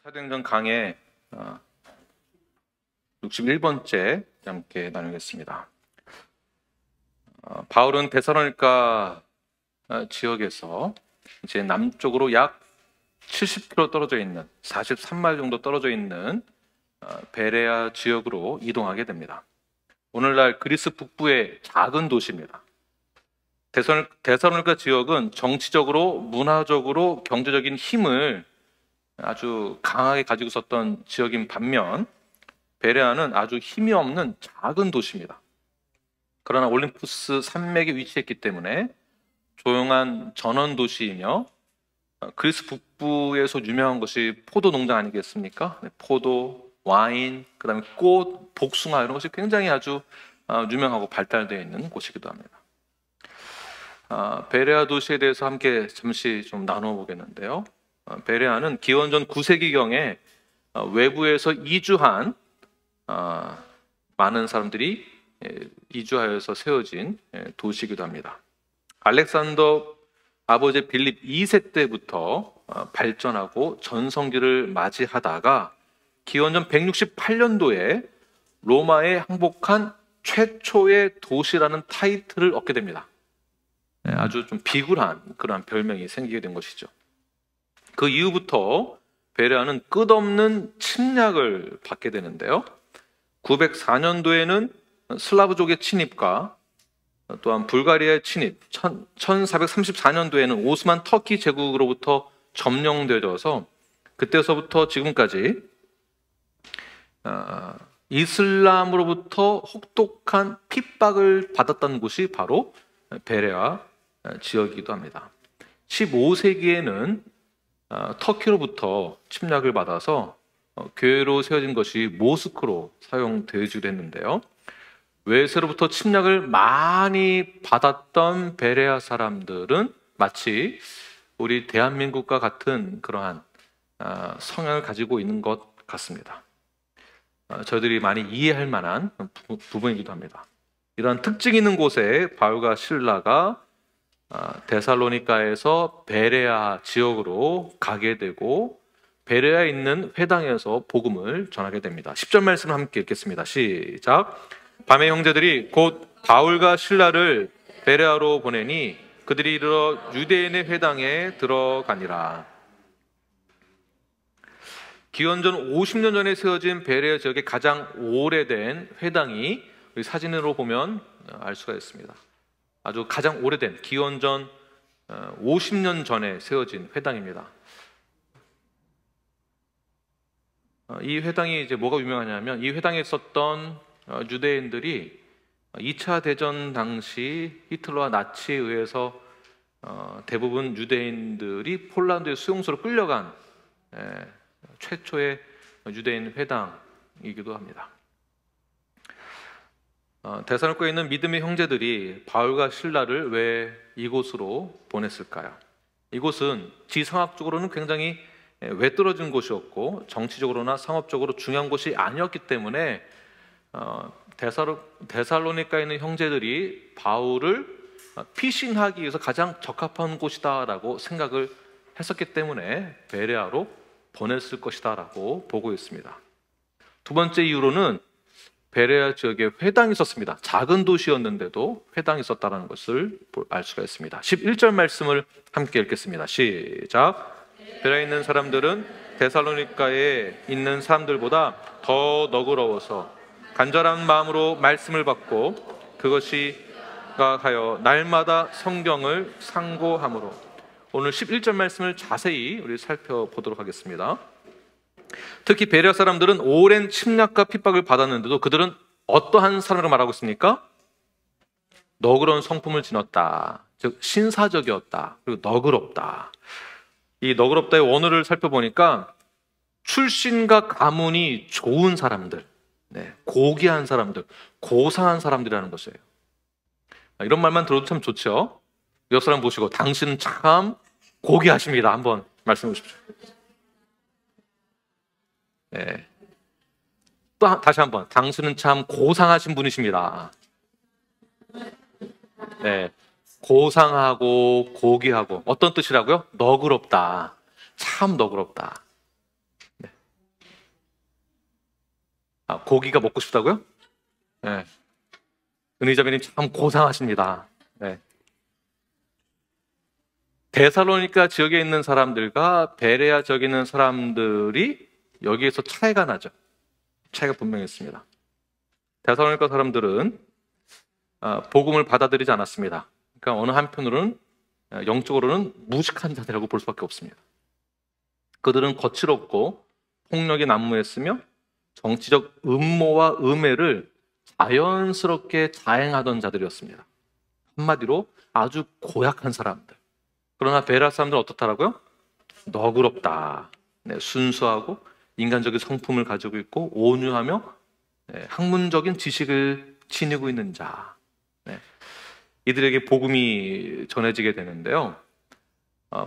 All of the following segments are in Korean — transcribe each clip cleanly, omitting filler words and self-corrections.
사도행전 강의 61번째 함께 나누겠습니다. 바울은 데살로니가 지역에서 이제 남쪽으로 약 70km 떨어져 있는 43마일 정도 떨어져 있는 베레아 지역으로 이동하게 됩니다. 오늘날 그리스 북부의 작은 도시입니다. 데살로니가 지역은 정치적으로, 문화적으로, 경제적인 힘을 아주 강하게 가지고 있었던 지역인 반면 베레아는 아주 힘이 없는 작은 도시입니다. 그러나 올림푸스 산맥에 위치했기 때문에 조용한 전원 도시이며 그리스 북부에서 유명한 것이 포도 농장 아니겠습니까? 포도, 와인, 그 다음에 꽃, 복숭아 이런 것이 굉장히 아주 유명하고 발달되어 있는 곳이기도 합니다. 베레아 도시에 대해서 함께 잠시 좀 나눠 보겠는데요. 베레아는 기원전 9세기경에 외부에서 이주한 많은 사람들이 이주하여서 세워진 도시이기도 합니다. 알렉산더 아버지 빌립 2세 때부터 발전하고 전성기를 맞이하다가 기원전 168년도에 로마에 항복한 최초의 도시라는 타이틀을 얻게 됩니다. 아주 좀 비굴한 그러한 별명이 생기게 된 것이죠. 그 이후부터 베레아는 끝없는 침략을 받게 되는데요. 904년도에는 슬라브족의 침입과 또한 불가리아의 침입, 1434년도에는 오스만 터키 제국으로부터 점령되어서 그때서부터 지금까지 이슬람으로부터 혹독한 핍박을 받았던 곳이 바로 베레아 지역이기도 합니다. 15세기에는 터키로부터 침략을 받아서 교회로 세워진 것이 모스크로 사용되어지기도 했는데요. 외세로부터 침략을 많이 받았던 베레아 사람들은 마치 우리 대한민국과 같은 그러한 성향을 가지고 있는 것 같습니다. 저희들이 많이 이해할 만한 부분이기도 합니다. 이러한 특징 있는 곳에 바울과 실라가 데살로니가에서 베레아 지역으로 가게 되고 베레아에 있는 회당에서 복음을 전하게 됩니다. 10절 말씀을 함께 읽겠습니다. 시작. 밤에 형제들이 곧 바울과 실라를 베레아로 보내니 그들이 이르러 유대인의 회당에 들어가니라. 기원전 50년 전에 세워진 베레아 지역의 가장 오래된 회당이 우리 사진으로 보면 알 수가 있습니다. 아주 가장 오래된 기원전 50년 전에 세워진 회당입니다. 이 회당이 이제 뭐가 유명하냐면 이 회당에 있었던 유대인들이 2차 대전 당시 히틀러와 나치에 의해서 대부분 유대인들이 폴란드의 수용소로 끌려간 최초의 유대인 회당이기도 합니다. 데살로니가에 있는 믿음의 형제들이 바울과 실라를 왜 이곳으로 보냈을까요? 이곳은 지성학적으로는 굉장히 외떨어진 곳이었고 정치적으로나 상업적으로 중요한 곳이 아니었기 때문에 데살로니가에 있는 형제들이 바울을 피신하기 위해서 가장 적합한 곳이다라고 생각을 했었기 때문에 베레아로 보냈을 것이다라고 보고 있습니다. 두 번째 이유로는 베레아 지역에 회당이 있었습니다. 작은 도시였는데도 회당이 있었다는 것을 알 수가 있습니다. 11절 말씀을 함께 읽겠습니다. 시작. 베레아에 있는 사람들은 데살로니가에 있는 사람들보다 더 너그러워서 간절한 마음으로 말씀을 받고 그것이가 하여 날마다 성경을 상고함으로. 오늘 11절 말씀을 자세히 우리 살펴보도록 하겠습니다. 특히 베레아 사람들은 오랜 침략과 핍박을 받았는데도 그들은 어떠한 사람으로 말하고 있습니까? 너그러운 성품을 지녔다. 즉 신사적이었다. 그리고 너그럽다. 이 너그럽다의 원어를 살펴보니까 출신과 가문이 좋은 사람들, 고귀한 사람들, 고상한 사람들이라는 것이에요. 이런 말만 들어도 참 좋죠. 옆 사람 보시고 당신은 참 고귀하십니다. 한번 말씀해 보십시오. 또 다시 한번 당신은 참 고상하신 분이십니다. 고상하고 고귀하고 어떤 뜻이라고요? 너그럽다. 참 너그럽다. 고기가 먹고 싶다고요? 네. 은희자매님 참 고상하십니다. 네. 데살로니가 지역에 있는 사람들과 베레아 지역에 있는 사람들이 여기에서 차이가 나죠. 차이가 분명히 있습니다. 데살로니가 사람들은 복음을 받아들이지 않았습니다. 그러니까 어느 한편으로는 영적으로는 무식한 자들이라고 볼 수밖에 없습니다. 그들은 거칠었고 폭력이 난무했으며 정치적 음모와 음해를 자연스럽게 자행하던 자들이었습니다. 한마디로 아주 고약한 사람들. 그러나 베레아 사람들은 어떻더라고요? 너그럽다. 네, 순수하고 인간적인 성품을 가지고 있고 온유하며 학문적인 지식을 지니고 있는 자. 네. 이들에게 복음이 전해지게 되는데요.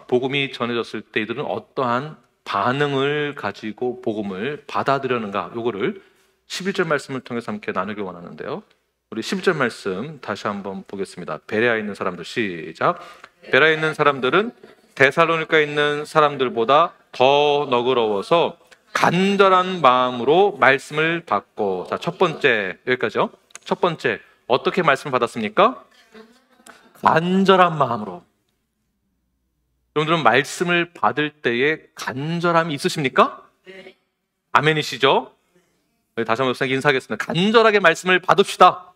복음이 전해졌을 때 이들은 어떠한 반응을 가지고 복음을 받아들였는가, 요거를 11절 말씀을 통해서 함께 나누기 원하는데요. 우리 11절 말씀 다시 한번 보겠습니다. 베레아에 있는 사람들, 시작. 베레아에 있는 사람들은 데살로니가에 있는 사람들보다 더 너그러워서 간절한 마음으로 말씀을 받고, 자, 첫 번째, 여기까지요. 첫 번째, 어떻게 말씀을 받았습니까? 간절한 마음으로. 여러분들은 말씀을 받을 때에 간절함이 있으십니까? 네. 아멘이시죠? 다시 한번 인사하겠습니다. 간절하게 말씀을 받읍시다.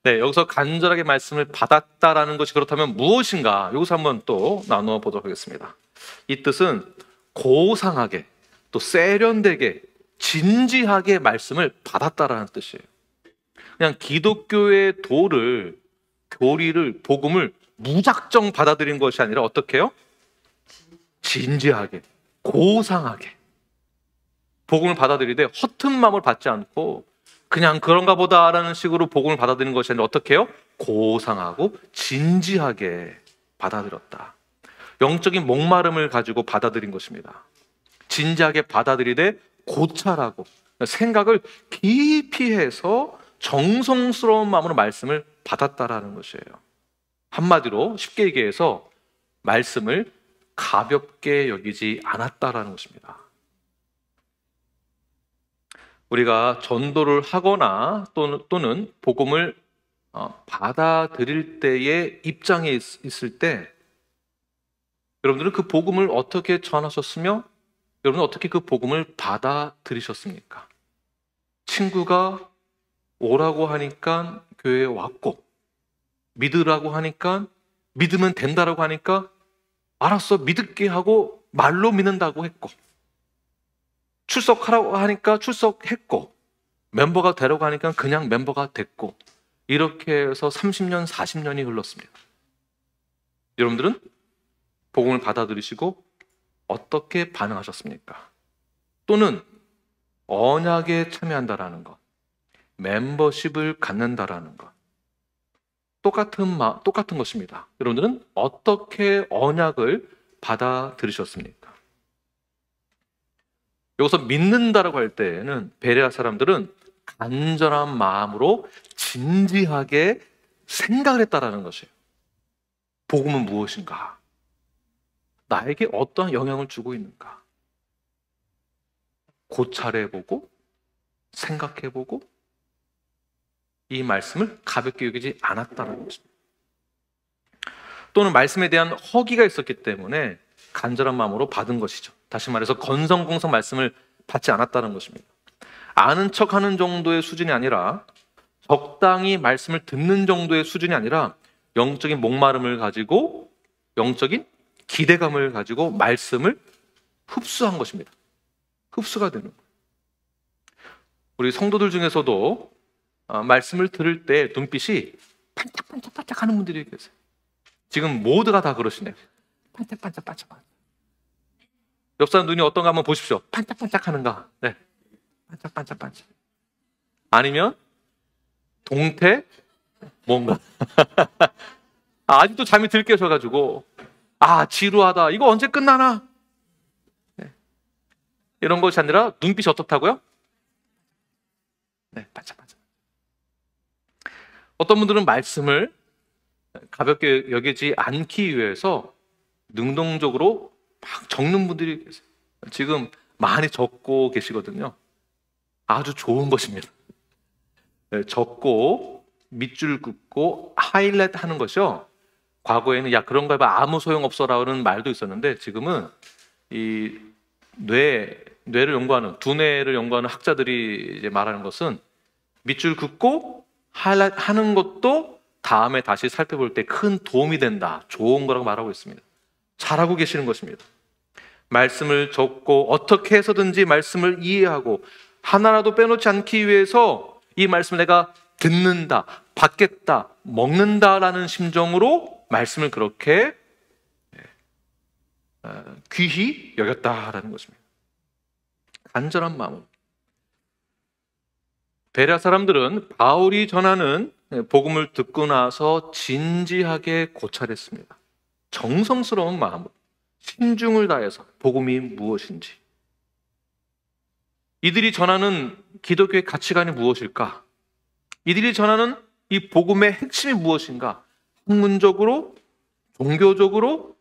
네, 여기서 간절하게 말씀을 받았다라는 것이 그렇다면 무엇인가? 여기서 한번 또 나누어 보도록 하겠습니다. 이 뜻은 고상하게, 또 세련되게, 진지하게 말씀을 받았다라는 뜻이에요. 그냥 기독교의 교리를, 복음을 무작정 받아들인 것이 아니라 어떻게 해요? 진지하게, 고상하게 복음을 받아들이되 허튼 마음을 받지 않고 그냥 그런가 보다라는 식으로 복음을 받아들이는 것이 아니라 어떻게 해요? 고상하고 진지하게 받아들였다. 영적인 목마름을 가지고 받아들인 것입니다. 진지하게 받아들이되 고찰하고 생각을 깊이 해서 정성스러운 마음으로 말씀을 받았다라는 것이에요. 한마디로 쉽게 얘기해서 말씀을 가볍게 여기지 않았다라는 것입니다. 우리가 전도를 하거나 또는 복음을 받아들일 때의 입장에 있을 때 여러분들은 그 복음을 어떻게 전하셨으며 여러분은 어떻게 그 복음을 받아들이셨습니까? 친구가 오라고 하니까 교회에 왔고, 믿으라고 하니까, 믿으면 된다라고 하니까 알았어 믿을게 하고 말로 믿는다고 했고, 출석하라고 하니까 출석했고, 멤버가 되라고 하니까 그냥 멤버가 됐고, 이렇게 해서 30년, 40년이 흘렀습니다. 여러분들은 복음을 받아들이시고 어떻게 반응하셨습니까? 또는 언약에 참여한다라는 것, 멤버십을 갖는다라는 것, 똑같은 것입니다. 여러분들은 어떻게 언약을 받아들이셨습니까? 여기서 믿는다라고 할 때에는 베레아 사람들은 간절한 마음으로 진지하게 생각을 했다라는 것이에요. 복음은 무엇인가? 나에게 어떠한 영향을 주고 있는가? 고찰해보고 생각해보고 이 말씀을 가볍게 여기지 않았다는 것입니다. 또는 말씀에 대한 허기가 있었기 때문에 간절한 마음으로 받은 것이죠. 다시 말해서 건성공성 말씀을 받지 않았다는 것입니다. 아는 척하는 정도의 수준이 아니라 적당히 말씀을 듣는 정도의 수준이 아니라 영적인 목마름을 가지고 영적인 기대감을 가지고 말씀을 흡수한 것입니다. 흡수가 되는 거예요. 우리 성도들 중에서도 말씀을 들을 때 눈빛이 반짝반짝반짝 하는 분들이 계세요. 지금 모두가 다 그러시네요. 반짝반짝반짝. 옆 사람 눈이 어떤가 한번 보십시오. 반짝반짝 하는가? 네. 반짝반짝반짝. 아니면 동태 뭔가 아직도 잠이 들 깨셔가지고 지루하다. 이거 언제 끝나나? 네. 이런 것이 아니라 눈빛이 어떻다고요? 네, 반짝반짝. 어떤 분들은 말씀을 가볍게 여기지 않기 위해서 능동적으로 막 적는 분들이 계세요. 지금 많이 적고 계시거든요. 아주 좋은 것입니다. 적고 밑줄 긋고 하이라이트 하는 것이요. 과거에는 야 그런 거 해봐 아무 소용 없어라는 말도 있었는데 지금은 이 뇌를 연구하는 두뇌를 연구하는 학자들이 이제 말하는 것은 밑줄 긋고 하이라이트 하는 것도 다음에 다시 살펴볼 때 큰 도움이 된다. 좋은 거라고 말하고 있습니다. 잘하고 계시는 것입니다. 말씀을 적고 어떻게 해서든지 말씀을 이해하고 하나라도 빼놓지 않기 위해서 이 말씀을 내가 듣는다, 받겠다, 먹는다라는 심정으로 말씀을 그렇게 귀히 여겼다라는 것입니다. 간절한 마음으로. 베레아 사람들은 바울이 전하는 복음을 듣고 나서 진지하게 고찰했습니다. 정성스러운 마음으로 신중을 다해서 복음이 무엇인지, 이들이 전하는 기독교의 가치관이 무엇일까? 이들이 전하는 이 복음의 핵심이 무엇인가? 학문적으로, 종교적으로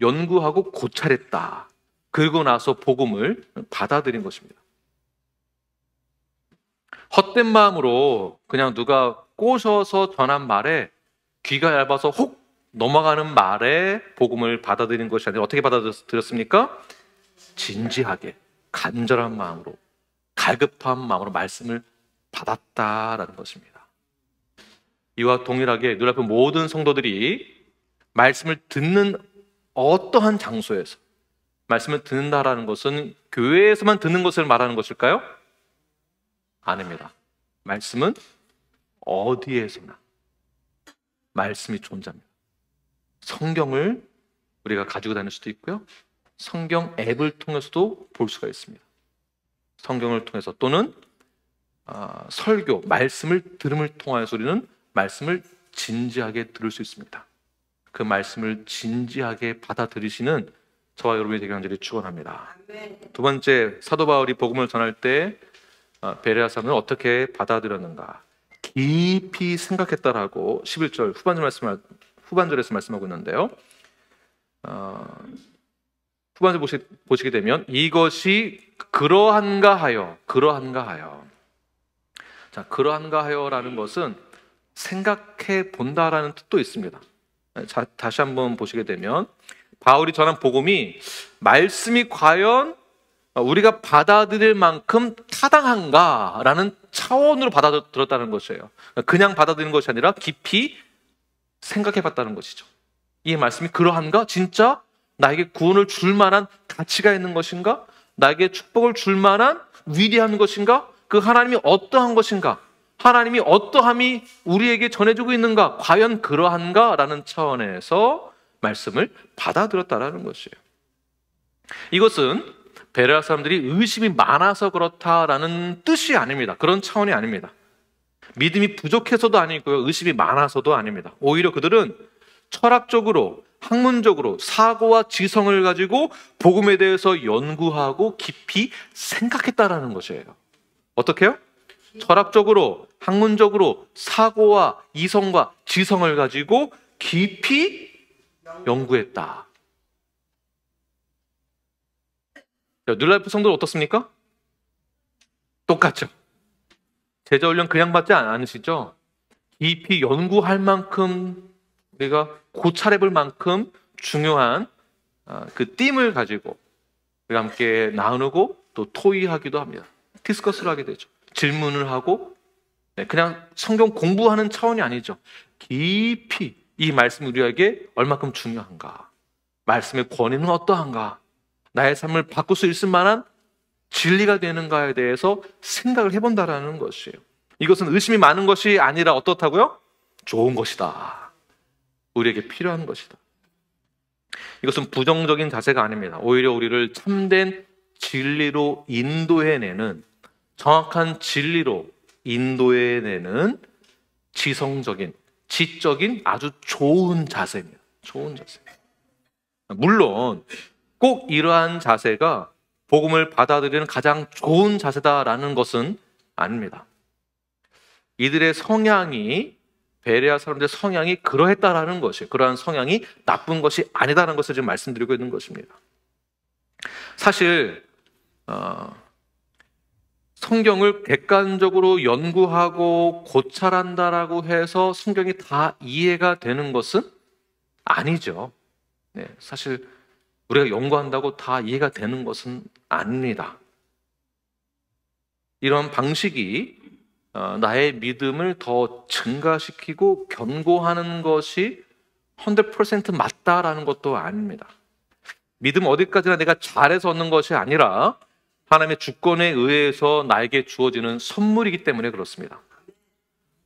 연구하고 고찰했다. 그리고 나서 복음을 받아들인 것입니다. 헛된 마음으로 그냥 누가 꼬셔서 전한 말에 귀가 얇아서 혹 넘어가는 말에 복음을 받아들인 것이 아니라 어떻게 받아들였습니까? 진지하게 간절한 마음으로 갈급한 마음으로 말씀을 받았다라는 것입니다. 이와 동일하게 눈앞에 모든 성도들이 말씀을 듣는 어떠한 장소에서 말씀을 듣는다라는 것은 교회에서만 듣는 것을 말하는 것일까요? 아닙니다. 말씀은 어디에서나 말씀이 존재합니다. 성경을 우리가 가지고 다닐 수도 있고요. 성경 앱을 통해서도 볼 수가 있습니다. 성경을 통해서 또는 설교, 말씀을 들음을 통해서 우리는 말씀을 진지하게 들을 수 있습니다. 그 말씀을 진지하게 받아들이시는 저와 여러분이 되게 간절히 축원합니다. 두 번째, 사도 바울이 복음을 전할 때 베레아 사람을 어떻게 받아들였는가? 깊이 생각했다라고 11절 후반절에서 말씀하고 있는데요. 후반절 보시게 되면 이것이 그러한가 하여. 자, 그러한가 하여라는 것은 생각해 본다라는 뜻도 있습니다. 자, 다시 한번 보시게 되면 바울이 전한 복음이 말씀이 과연 우리가 받아들일 만큼 타당한가라는 차원으로 받아들였다는 것이에요. 그냥 받아들이는 것이 아니라 깊이 생각해봤다는 것이죠. 이 말씀이 그러한가? 진짜 나에게 구원을 줄 만한 가치가 있는 것인가? 나에게 축복을 줄 만한 위대한 것인가? 그 하나님이 어떠한 것인가? 하나님이 어떠함이 우리에게 전해주고 있는가? 과연 그러한가? 라는 차원에서 말씀을 받아들였다는 것이에요. 이것은 베레아 사람들이 의심이 많아서 그렇다라는 뜻이 아닙니다. 그런 차원이 아닙니다. 믿음이 부족해서도 아니고요. 의심이 많아서도 아닙니다. 오히려 그들은 철학적으로, 학문적으로 사고와 지성을 가지고 복음에 대해서 연구하고 깊이 생각했다라는 것이에요. 어떻게요? 철학적으로, 학문적으로 사고와 이성과 지성을 가지고 깊이 연구했다. 뉴라이프 성도는 어떻습니까? 똑같죠. 제자훈련 그냥 받지 않으시죠? 깊이 연구할 만큼 우리가 고찰해볼 만큼 중요한 그 띠을 가지고 우리가 함께 나누고 또 토의하기도 합니다. 디스커스를 하게 되죠. 질문을 하고 그냥 성경 공부하는 차원이 아니죠. 깊이 이 말씀이 우리에게 얼마큼 중요한가, 말씀의 권위는 어떠한가, 나의 삶을 바꿀 수 있을 만한 진리가 되는가에 대해서 생각을 해본다라는 것이에요. 이것은 의심이 많은 것이 아니라 어떻다고요? 좋은 것이다. 우리에게 필요한 것이다. 이것은 부정적인 자세가 아닙니다. 오히려 우리를 참된 진리로 인도해내는, 정확한 진리로 인도해내는 지성적인, 지적인 아주 좋은 자세입니다. 좋은 자세. 물론 꼭 이러한 자세가 복음을 받아들이는 가장 좋은 자세다라는 것은 아닙니다. 이들의 성향이, 베레아 사람들의 성향이 그러했다라는 것이, 그러한 성향이 나쁜 것이 아니다라는 것을 지금 말씀드리고 있는 것입니다. 사실 성경을 객관적으로 연구하고 고찰한다라고 해서 성경이 다 이해가 되는 것은 아니죠. 네, 사실 우리가 연구한다고 다 이해가 되는 것은 아닙니다. 이런 방식이 나의 믿음을 더 증가시키고 견고하는 것이 100% 맞다라는 것도 아닙니다. 믿음 어디까지나 내가 잘해서 얻는 것이 아니라 하나님의 주권에 의해서 나에게 주어지는 선물이기 때문에 그렇습니다.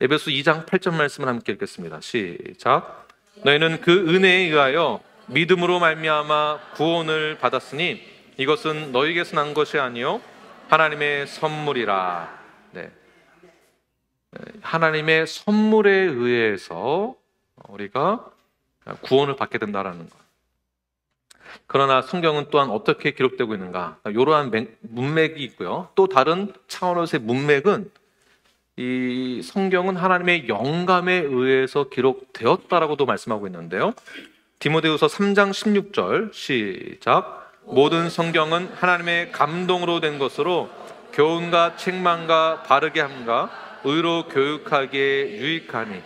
에베소 2장 8절 말씀을 함께 읽겠습니다. 시작. 너희는 그 은혜에 의하여 믿음으로 말미암아 구원을 받았으니 이것은 너희에게서 난 것이 아니요 하나님의 선물이라. 네. 하나님의 선물에 의해서 우리가 구원을 받게 된다는 것. 그러나 성경은 또한 어떻게 기록되고 있는가? 이러한 문맥이 있고요. 또 다른 차원에서의 문맥은 이 성경은 하나님의 영감에 의해서 기록되었다라고도 말씀하고 있는데요. 디모데후서 3장 16절 시작. 모든 성경은 하나님의 감동으로 된 것으로 교훈과 책망과 바르게 함과 의로 교육하기에 유익하니.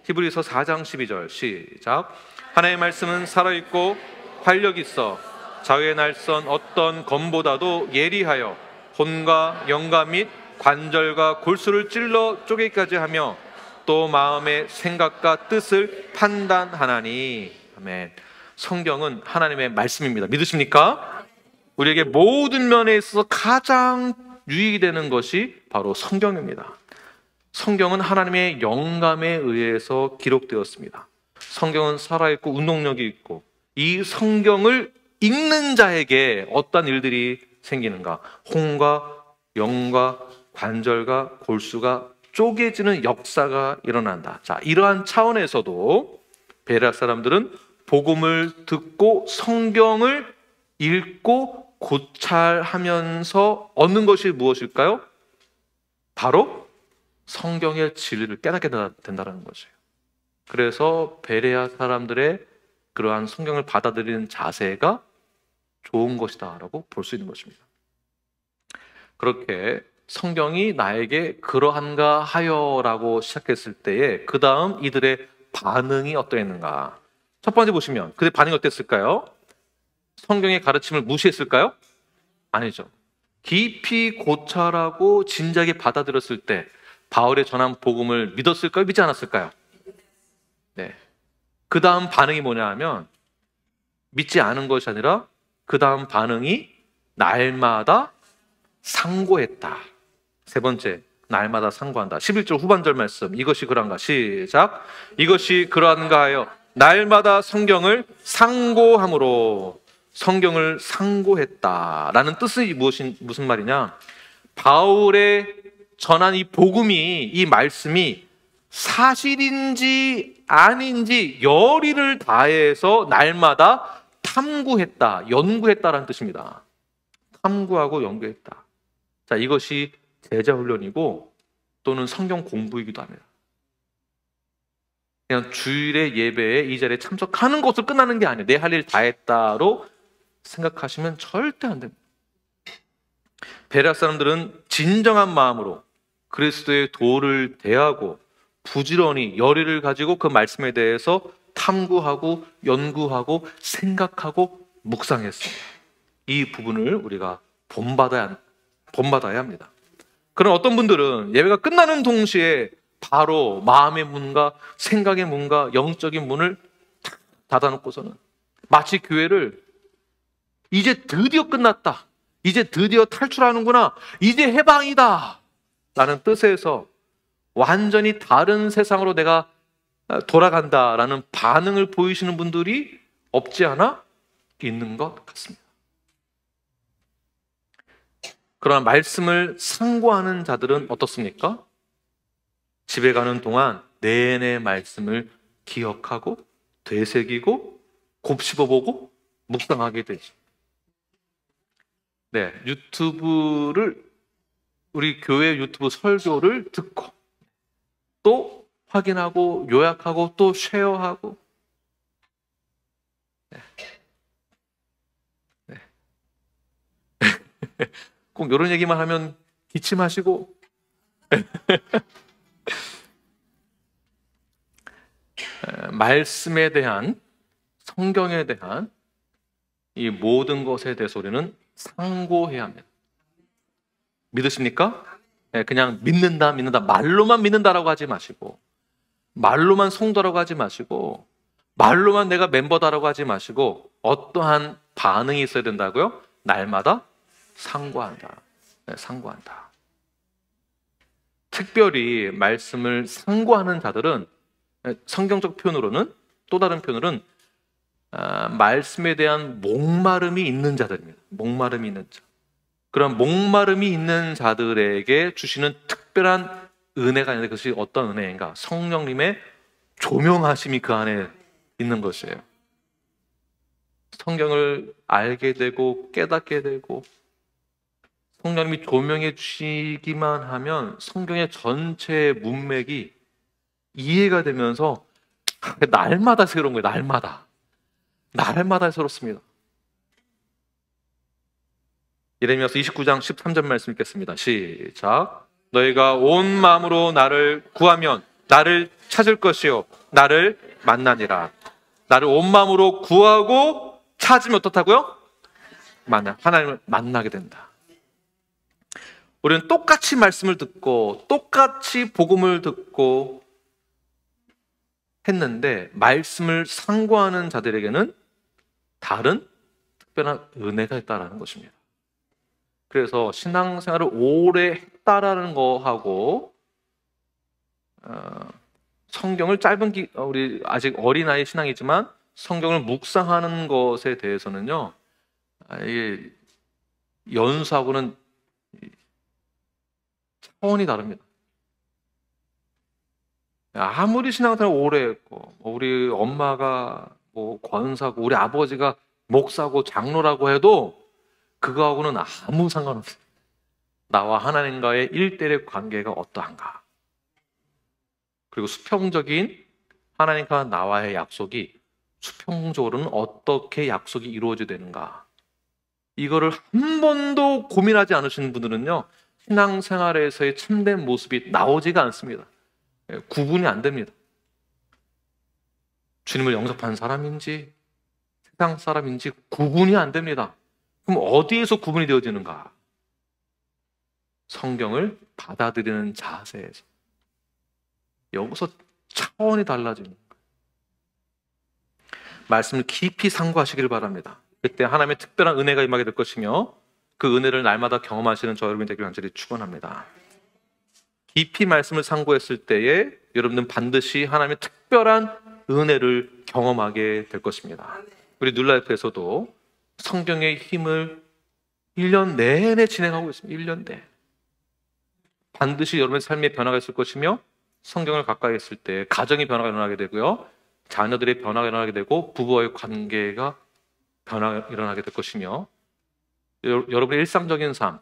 히브리서 4장 12절 시작. 하나님의 말씀은 살아있고 활력 있어 자유의 날선 어떤 검보다도 예리하여 혼과 영과 및 관절과 골수를 찔러 쪼개기까지 하며 또 마음의 생각과 뜻을 판단하나니. 아멘. 성경은 하나님의 말씀입니다. 믿으십니까? 우리에게 모든 면에 있어서 가장 유익이 되는 것이 바로 성경입니다. 성경은 하나님의 영감에 의해서 기록되었습니다. 성경은 살아있고 운동력이 있고 이 성경을 읽는 자에게 어떤 일들이 생기는가? 혼과 영과 관절과 골수가 쪼개지는 역사가 일어난다. 자, 이러한 차원에서도 베레아 사람들은 복음을 듣고 성경을 읽고 고찰하면서 얻는 것이 무엇일까요? 바로 성경의 진리를 깨닫게 된다는 것이에요. 그래서 베레아 사람들의 그러한 성경을 받아들이는 자세가 좋은 것이다라고 볼 수 있는 것입니다. 그렇게 성경이 나에게 그러한가 하여라고 시작했을 때에 그 다음 이들의 반응이 어떠했는가? 첫 번째 보시면 그들의 반응이 어땠을까요? 성경의 가르침을 무시했을까요? 아니죠. 깊이 고찰하고 진지하게 받아들였을 때 바울의 전한 복음을 믿었을까요? 믿지 않았을까요? 네. 그 다음 반응이 뭐냐 하면 믿지 않은 것이 아니라 그 다음 반응이 날마다 상고했다. 세 번째, 날마다 상고한다. 11절 후반절 말씀. 이것이 그런가? 시작. 이것이 그런가 하여 날마다 성경을 상고함으로. 성경을 상고했다라는 뜻이 무슨 말이냐? 바울의 전한 이 복음이, 이 말씀이 사실인지 아닌지 열의를 다해서 날마다 탐구했다, 연구했다라는 뜻입니다. 탐구하고 연구했다. 자, 이것이 제자 훈련이고 또는 성경 공부이기도 합니다. 그냥 주일의 예배에 이 자리에 참석하는 것으로 끝나는 게 아니에요. 내 할 일 다 했다로 생각하시면 절대 안 됩니다. 베레아 사람들은 진정한 마음으로 그리스도의 도를 대하고 부지런히 열의를 가지고 그 말씀에 대해서 탐구하고 연구하고 생각하고 묵상했습니다. 이 부분을 우리가 본받아야 합니다. 그럼 어떤 분들은 예배가 끝나는 동시에 바로 마음의 문과 생각의 문과 영적인 문을 닫아놓고서는 마치 교회를 이제 드디어 끝났다, 이제 드디어 탈출하는구나, 이제 해방이다 라는 뜻에서 완전히 다른 세상으로 내가 돌아간다라는 반응을 보이시는 분들이 없지 않아 있는 것 같습니다. 그러나 말씀을 상고하는 자들은 어떻습니까? 집에 가는 동안 내내 말씀을 기억하고 되새기고 곱씹어보고 묵상하게 되죠. 네, 우리 교회 유튜브 설교를 듣고 또 확인하고 요약하고 또 쉐어하고. 네. 네. 꼭 이런 얘기만 하면 기침하시고 말씀에 대한, 성경에 대한 이 모든 것에 대해서 우리는 상고해야 합니다. 믿으십니까? 그냥 믿는다 말로만 믿는다라고 하지 마시고, 말로만 성도라고 하지 마시고, 말로만 내가 멤버다라고 하지 마시고, 어떠한 반응이 있어야 된다고요? 날마다 상고한다. 상고한다. 특별히 말씀을 상고하는 자들은, 성경적 표현으로는, 또 다른 표현으로는 말씀에 대한 목마름이 있는 자들입니다. 목마름이 있는 자. 그런 목마름이 있는 자들에게 주시는 특별한 은혜가 있는데, 그것이 어떤 은혜인가? 성령님의 조명하심이 그 안에 있는 것이에요. 성경을 알게 되고 깨닫게 되고, 성령님이 조명해 주시기만 하면 성경의 전체 문맥이 이해가 되면서 날마다 새로운 거예요. 날마다 새롭습니다. 예레미야서 29장 13절 말씀 읽겠습니다. 시작. 너희가 온 마음으로 나를 구하면 나를 찾을 것이요 나를 만나니라. 나를 온 마음으로 구하고 찾으면 어떻다고요? 하나님을 만나게 된다. 우리는 똑같이 말씀을 듣고 똑같이 복음을 듣고 했는데, 말씀을 상고하는 자들에게는 다른 특별한 은혜가 있다는 것입니다. 그래서 신앙생활을 오래 했다라는 거하고 성경을 우리 아직 어린아이 신앙이지만 성경을 묵상하는 것에 대해서는요, 이게 연수하고는 차원이 다릅니다. 아무리 신앙생활을 오래 했고, 우리 엄마가 권사고 우리 아버지가 목사고 장로라고 해도 그거하고는 아무 상관없어요. 나와 하나님과의 1대1의 관계가 어떠한가, 그리고 수평적인 하나님과 나와의 약속이 수평적으로는 어떻게 약속이 이루어져야 되는가, 이거를 한 번도 고민하지 않으시는 분들은요, 신앙생활에서의 참된 모습이 나오지가 않습니다. 구분이 안 됩니다. 주님을 영접한 사람인지 세상 사람인지 구분이 안 됩니다. 그럼 어디에서 구분이 되어지는가? 성경을 받아들이는 자세에서. 여기서 차원이 달라지는 거예요. 말씀을 깊이 상고하시길 바랍니다. 그때 하나님의 특별한 은혜가 임하게 될 것이며, 그 은혜를 날마다 경험하시는 저 여러분이 되길 간절히 축원합니다. 깊이 말씀을 상고했을 때에 여러분들은 반드시 하나님의 특별한 은혜를 경험하게 될 것입니다. 우리 뉴라이프에서도 성경의 힘을 1년 내내 진행하고 있습니다. 1년 내내. 반드시 여러분의 삶에 변화가 있을 것이며, 성경을 가까이 했을 때 가정의 변화가 일어나게 되고요, 자녀들의 변화가 일어나게 되고, 부부와의 관계가 변화가 일어나게 될 것이며, 여러분의 일상적인 삶,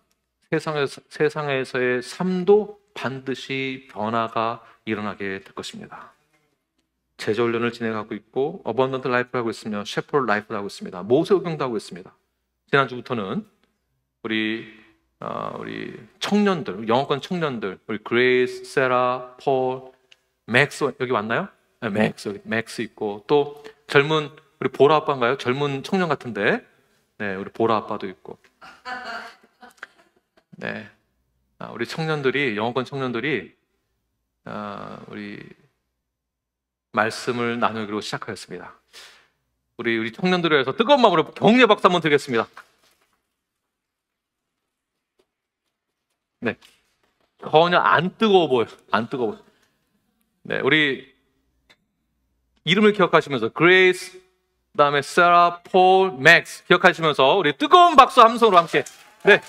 세상에서의 삶도 반드시 변화가 일어나게 될 것입니다. 제자훈련을 진행하고 있고, 어번던트 라이프를 하고 있으며, 셰퍼드 라이프를 하고 있습니다. 모세오경도 하고 있습니다. 지난주부터는 우리 청년들, 영어권 청년들, 우리 그레이스, 세라, 폴, 맥스, 여기 왔나요? 네, 맥스 있고, 또 젊은 우리 보라 아빠인가요? 젊은 청년 같은데, 네, 우리 보라 아빠도 있고, 네, 우리 청년들이, 영어권 청년들이 우리 말씀을 나누기로 시작하였습니다. 우리 청년들을 위해서 뜨거운 마음으로 격려 박수 한번 드리겠습니다. 네, 전혀 안 뜨거워 보여요. 안 뜨거워 보여요. 네, 우리 이름을 기억하시면서 그레이스, 그다음에 세라, 폴, 맥스 기억하시면서 우리 뜨거운 박수 함성으로 함께. 네.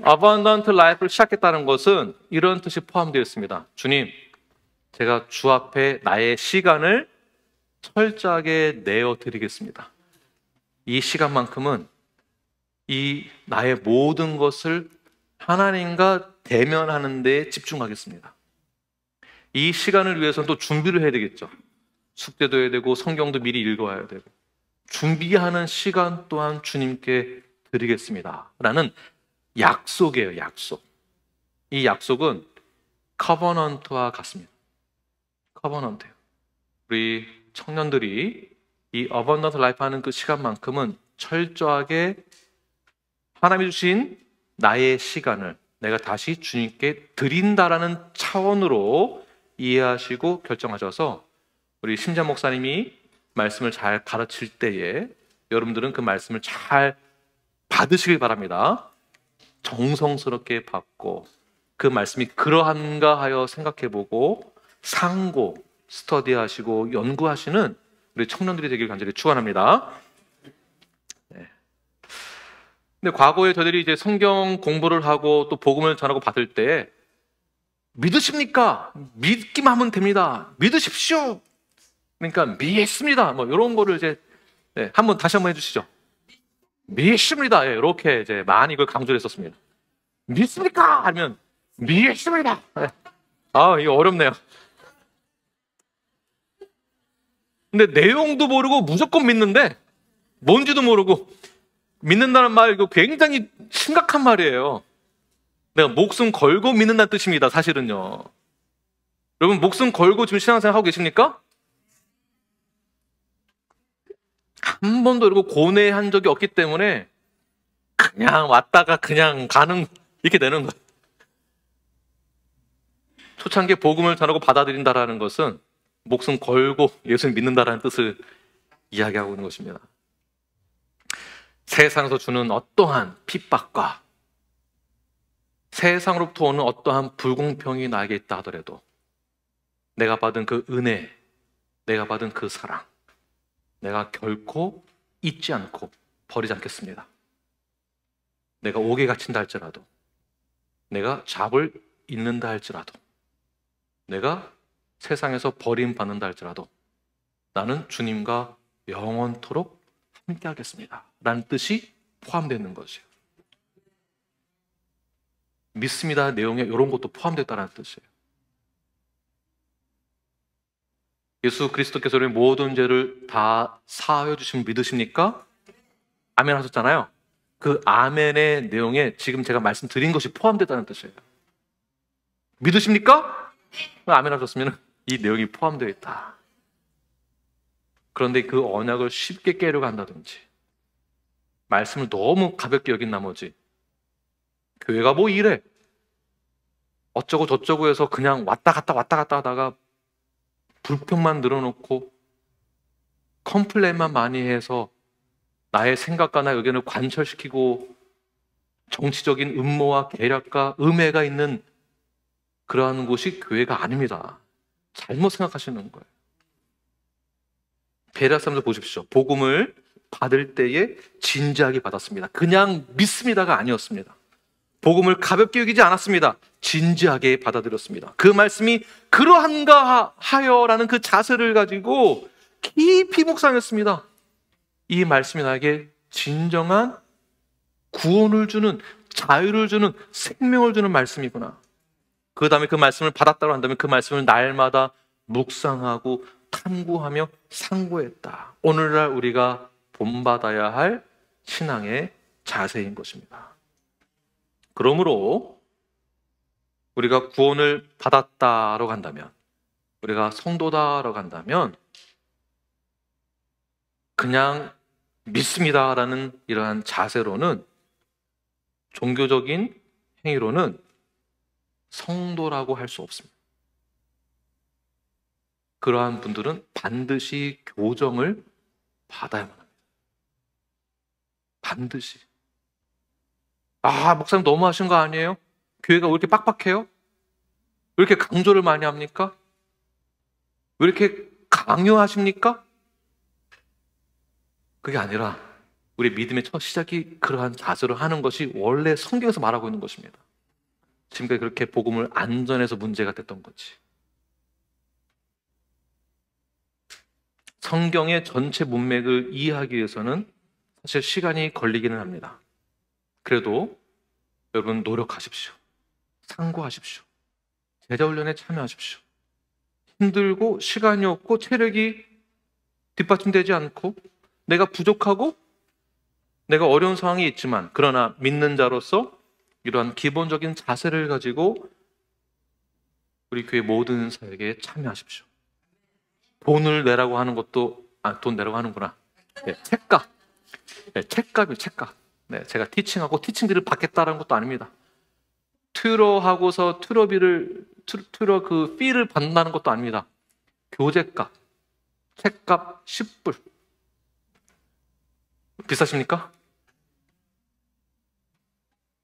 어번던트 라이프를 시작했다는 것은 이런 뜻이 포함되어 있습니다. 주님, 제가 주 앞에 나의 시간을 철저하게 내어드리겠습니다. 이 시간만큼은 이 나의 모든 것을 하나님과 대면하는 데 집중하겠습니다. 이 시간을 위해서는 또 준비를 해야 되겠죠. 숙제도 해야 되고 성경도 미리 읽어야 되고, 준비하는 시간 또한 주님께 드리겠습니다 라는 약속이에요. 약속. 이 약속은 커버넌트와 같습니다. 커버넌트예요. 우리 청년들이 이 어번던트 라이프 하는 그 시간만큼은 철저하게 하나님이 주신 나의 시간을 내가 다시 주님께 드린다라는 차원으로 이해하시고 결정하셔서 우리 심재 목사님이 말씀을 잘 가르칠 때에 여러분들은 그 말씀을 잘 받으시길 바랍니다. 정성스럽게 받고 그 말씀이 그러한가 하여 생각해보고 상고, 스터디하시고 연구하시는 우리 청년들이 되길 간절히 축원합니다. 네. 근데 과거에 저희들이 이제 성경 공부를 하고 또 복음을 전하고 받을 때 믿으십니까? 믿기만 하면 됩니다. 믿으십시오. 그러니까 믿습니다. 뭐 이런 거를 이제 한번 다시 한번 해주시죠. 믿습니다. 이렇게 이제 많이 이걸 강조를 했었습니다. 믿습니까? 하면 믿습니다. 아, 이거 어렵네요. 근데 내용도 모르고 무조건 믿는데 뭔지도 모르고 믿는다는 말 이거 굉장히 심각한 말이에요. 내가 목숨 걸고 믿는다는 뜻입니다. 사실은요. 여러분 목숨 걸고 지금 신앙생활 하고 계십니까? 한 번도 이러고 고뇌한 적이 없기 때문에 그냥 왔다가 그냥 가는 이렇게 되는 거예요. 초창기에 복음을 전하고 받아들인다라는 것은 목숨 걸고 예수를 믿는다라는 뜻을 이야기하고 있는 것입니다. 세상에서 주는 어떠한 핍박과 세상으로부터 오는 어떠한 불공평이 나에게 있다 하더라도 내가 받은 그 은혜, 내가 받은 그 사랑, 내가 결코 잊지 않고 버리지 않겠습니다. 내가 옥에 갇힌다 할지라도, 내가 잡을 잊는다 할지라도, 내가 세상에서 버림받는다 할지라도 나는 주님과 영원토록 함께 하겠습니다 라는 뜻이 포함되어 있는 것이에요. 믿습니다 내용에 이런 것도 포함됐다는 뜻이에요. 예수 그리스도께서 우리 모든 죄를 다 사하여 주신 믿으십니까? 아멘 하셨잖아요. 그 아멘의 내용에 지금 제가 말씀드린 것이 포함됐다는 뜻이에요. 믿으십니까? 아멘 하셨으면 이 내용이 포함되어 있다. 그런데 그 언약을 쉽게 깨려고 한다든지 말씀을 너무 가볍게 여긴 나머지 교회가 뭐 이래 어쩌고 저쩌고 해서 그냥 왔다 갔다 하다가 불평만 늘어놓고 컴플레인만 많이 해서 나의 생각과 나의 의견을 관철시키고 정치적인 음모와 계략과 음해가 있는 그러한 곳이 교회가 아닙니다. 잘못 생각하시는 거예요. 베레아 사람들 보십시오. 복음을 받을 때에 진지하게 받았습니다. 그냥 믿습니다가 아니었습니다. 복음을 가볍게 여기지 않았습니다. 진지하게 받아들였습니다. 그 말씀이 그러한가 하여라는 그 자세를 가지고 깊이 묵상했습니다. 이 말씀이 나에게 진정한 구원을 주는, 자유를 주는, 생명을 주는 말씀이구나. 그 다음에 그 말씀을 받았다고 한다면 그 말씀을 날마다 묵상하고 탐구하며 상고했다. 오늘날 우리가 본받아야 할 신앙의 자세인 것입니다. 그러므로 우리가 구원을 받았다라고 한다면, 우리가 성도다라고 한다면 그냥 믿습니다라는 이러한 자세로는, 종교적인 행위로는 성도라고 할 수 없습니다. 그러한 분들은 반드시 교정을 받아야만 합니다. 반드시. 아, 목사님 너무 하신 거 아니에요? 교회가 왜 이렇게 빡빡해요? 왜 이렇게 강조를 많이 합니까? 왜 이렇게 강요하십니까? 그게 아니라 우리 믿음의 첫 시작이 그러한 자세로 하는 것이 원래 성경에서 말하고 있는 것입니다. 지금까지 그렇게 복음을 안 전해서 문제가 됐던 거지. 성경의 전체 문맥을 이해하기 위해서는 사실 시간이 걸리기는 합니다. 그래도 여러분 노력하십시오. 상고하십시오. 제자훈련에 참여하십시오. 힘들고 시간이 없고 체력이 뒷받침되지 않고 내가 부족하고 내가 어려운 상황이 있지만 그러나 믿는 자로서 이러한 기본적인 자세를 가지고 우리 교회 모든 사역에 참여하십시오. 돈을 내라고 하는 것도 돈 내라고 하는구나. 네, 책값. 네, 책값이에요. 책값. 네, 제가 티칭하고 티칭비를 받겠다라는 것도 아닙니다. 튜러하고서 튜러 그 피를 받는다는 것도 아닙니다. 교재값, 책값 10불. 비싸십니까?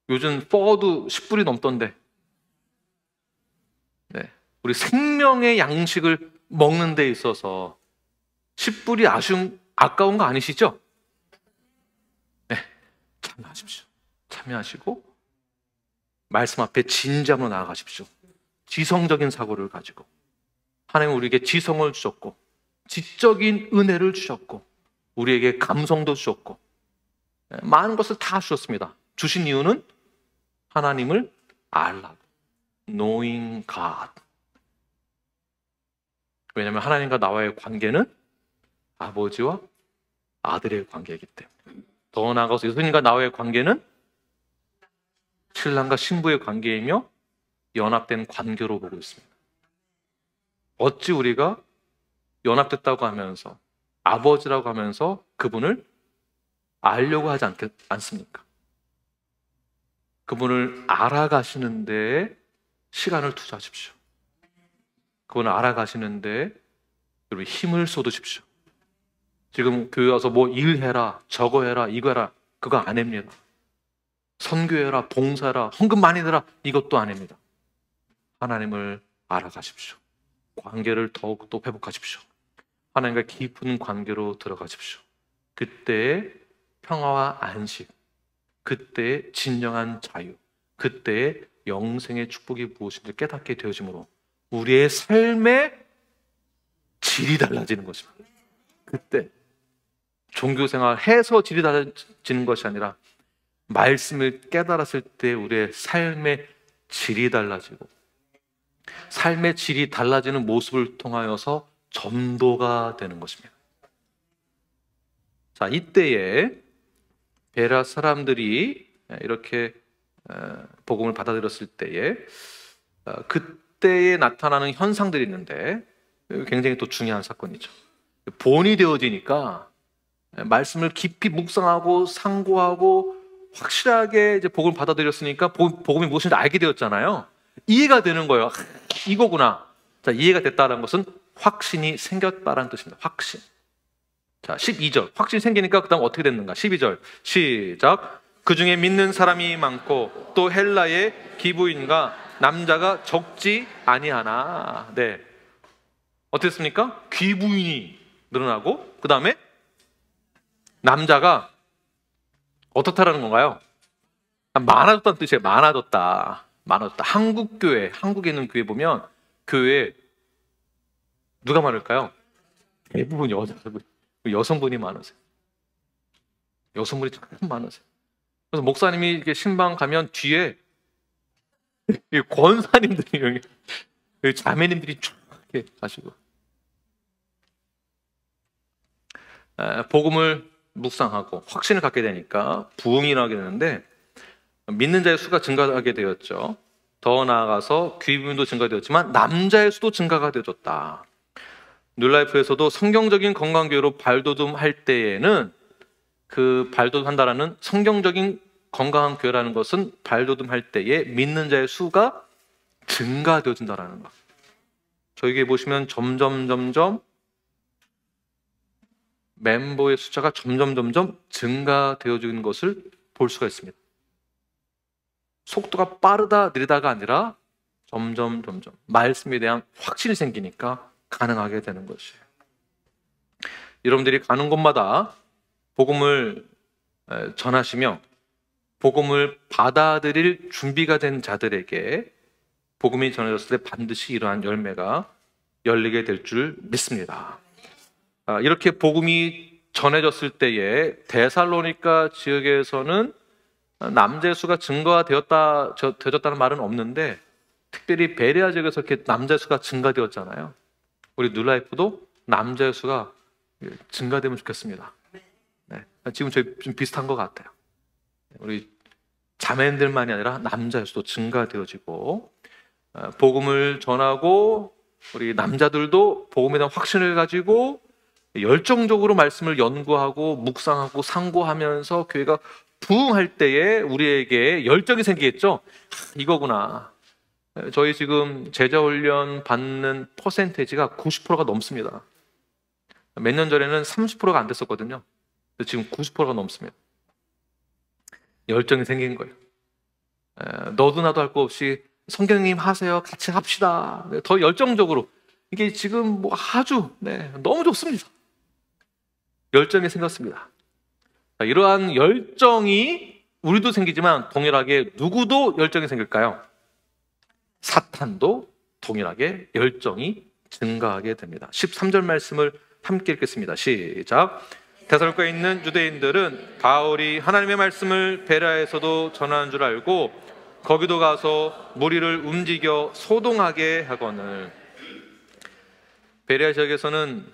요즘 퍼도 10불이 넘던데. 네, 우리 생명의 양식을 먹는 데 있어서 10불이 아까운 거 아니시죠? 네, 참여하십시오. 참여하시고 말씀 앞에 진지함으로 나아가십시오. 지성적인 사고를 가지고 하나님은 우리에게 지성을 주셨고 지적인 은혜를 주셨고 우리에게 감성도 주셨고 많은 것을 다 주셨습니다. 주신 이유는 하나님을 알라고. Knowing God. 왜냐하면 하나님과 나와의 관계는 아버지와 아들의 관계이기 때문에. 더 나아가서 예수님과 나와의 관계는 신랑과 신부의 관계이며 연합된 관계로 보고 있습니다. 어찌 우리가 연합됐다고 하면서 아버지라고 하면서 그분을 알려고 하지 않습니까? 그분을 알아가시는 데에 시간을 투자하십시오. 그분을 알아가시는 데에 여러분 힘을 쏟으십시오. 지금 교회 와서 뭐 일해라, 저거 해라, 이거 해라 그거 안 합니다. 선교해라, 봉사해라, 헌금 많이 내라 이것도 아닙니다. 하나님을 알아가십시오. 관계를 더욱더 회복하십시오. 하나님과 깊은 관계로 들어가십시오. 그때의 평화와 안식, 그때의 진정한 자유, 그때의 영생의 축복이 무엇인지 깨닫게 되어지므로 우리의 삶의 질이 달라지는 것입니다. 그때 종교생활 해서 질이 달라지는 것이 아니라 말씀을 깨달았을 때 우리의 삶의 질이 달라지고 삶의 질이 달라지는 모습을 통하여서 전도가 되는 것입니다. 자, 이때에 베레아 사람들이 이렇게 복음을 받아들였을 때에 그때에 나타나는 현상들이 있는데 굉장히 또 중요한 사건이죠. 본이 되어지니까 말씀을 깊이 묵상하고 상고하고 확실하게 이제 복음을 받아들였으니까 복음이 무엇인지 알게 되었잖아요. 이해가 되는 거예요. 이거구나. 자, 이해가 됐다는 것은 확신이 생겼다는 뜻입니다. 확신. 자, 12절. 확신이 생기니까 그 다음 어떻게 됐는가? 12절. 시작. 그 중에 믿는 사람이 많고 또 헬라의 기부인과 남자가 적지 아니하나. 네. 어떻게 됐습니까? 기부인이 늘어나고 그 다음에 남자가 어떻다라는 건가요? 많아졌다는 뜻이에요. 많아졌다. 한국교회, 한국에 있는 교회 보면 교회에 누가 많을까요? 대부분 여성분이 많으세요. 여성분이 참 많으세요. 그래서 목사님이 이렇게 신방 가면 뒤에 권사님들이 여기 자매님들이 쫙 이렇게 가시고 복음을 묵상하고 확신을 갖게 되니까 부흥이 일어나게 되는데 믿는 자의 수가 증가하게 되었죠. 더 나아가서 귀부인도 증가되었지만 남자의 수도 증가가 되어졌다. 뉴라이프에서도 성경적인 건강교회로 발돋움할 때에는 그 발돋움한다라는 성경적인 건강한 교회라는 것은 발돋움할 때에 믿는 자의 수가 증가되어진다라는 것. 저에게 보시면 점점 멤버의 숫자가 점점 증가되어지는 것을 볼 수가 있습니다. 속도가 빠르다 느리다가 아니라 점점 말씀에 대한 확신이 생기니까 가능하게 되는 것이에요. 여러분들이 가는 곳마다 복음을 전하시며 복음을 받아들일 준비가 된 자들에게 복음이 전해졌을 때 반드시 이러한 열매가 열리게 될 줄 믿습니다. 이렇게 복음이 전해졌을 때에 데살로니가 지역에서는 남자의 수가 되어졌다는 말은 없는데 특별히 베레아 지역에서 이렇게 남자의 수가 증가되었잖아요. 우리 뉴라이프도 남자의 수가 증가되면 좋겠습니다. 지금 저희 좀 비슷한 것 같아요. 우리 자매들만이 아니라 남자의 수도 증가되어지고, 복음을 전하고 우리 남자들도 복음에 대한 확신을 가지고 열정적으로 말씀을 연구하고 묵상하고 상고하면서 교회가 부흥할 때에 우리에게 열정이 생기겠죠. 이거구나. 저희 지금 제자훈련 받는 퍼센테이지가 90%가 넘습니다. 몇 년 전에는 30%가 안 됐었거든요. 지금 90%가 넘습니다. 열정이 생긴 거예요. 너도 나도 할 거 없이 성경님 하세요. 같이 합시다. 더 열정적으로. 이게 지금 뭐 아주 너무 좋습니다. 열정이 생겼습니다. 이러한 열정이 우리도 생기지만 동일하게 누구도 열정이 생길까요? 사탄도 동일하게 열정이 증가하게 됩니다. 13절 말씀을 함께 읽겠습니다. 시작. 데살로니가에 있는 유대인들은 바울이 하나님의 말씀을 베레아에서도 전하는 줄 알고 거기도 가서 무리를 움직여 소동하게 하거늘. 베레아 지역에서는